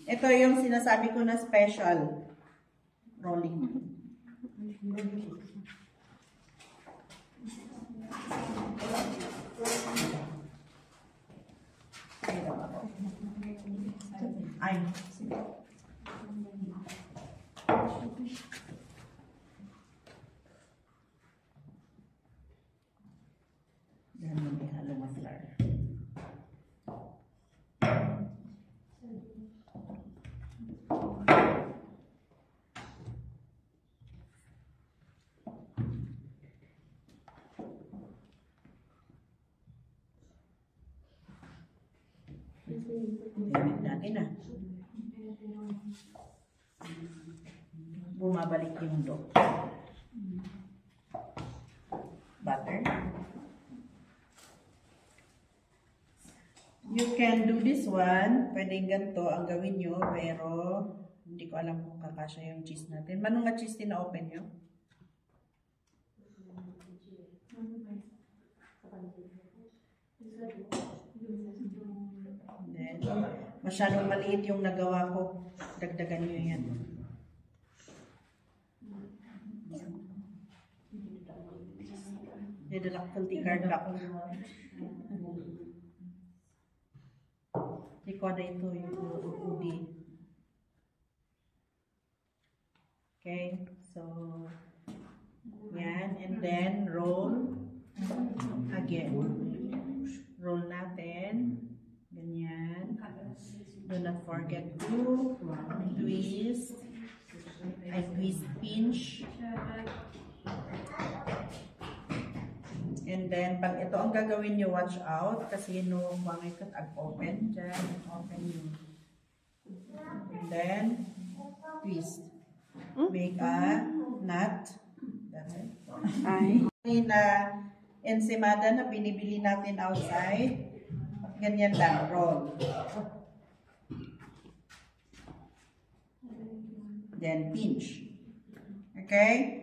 Ito yung sinasabi ko na special rolling. Ay. Yan mo may halo na flour. Gamit natin na. Bumabalik yung dough. Butter. You can do this one. Pwedeng ganito ang gawin nyo, pero hindi ko alam kung kakasya yung cheese natin. Manong nga cheese din na open nyo? Then, masyadong maliit yung nagawa ko. Dagdagan nyo yan. Didalak kunti cardback. Ikoda ito yung udi. Okay, so yan, and then roll again. Roll natin. Ganyan. Do not forget to twist. I twist pinch. And then, pag ito ang gagawin nyo, watch out. Kasi no, mangikot ag-open. Diyan, open yun. And then, twist. Make a knot. That's it. Ay. Na ensimada na binibili natin outside. Ganyan lang, roll. Then, pinch. Okay?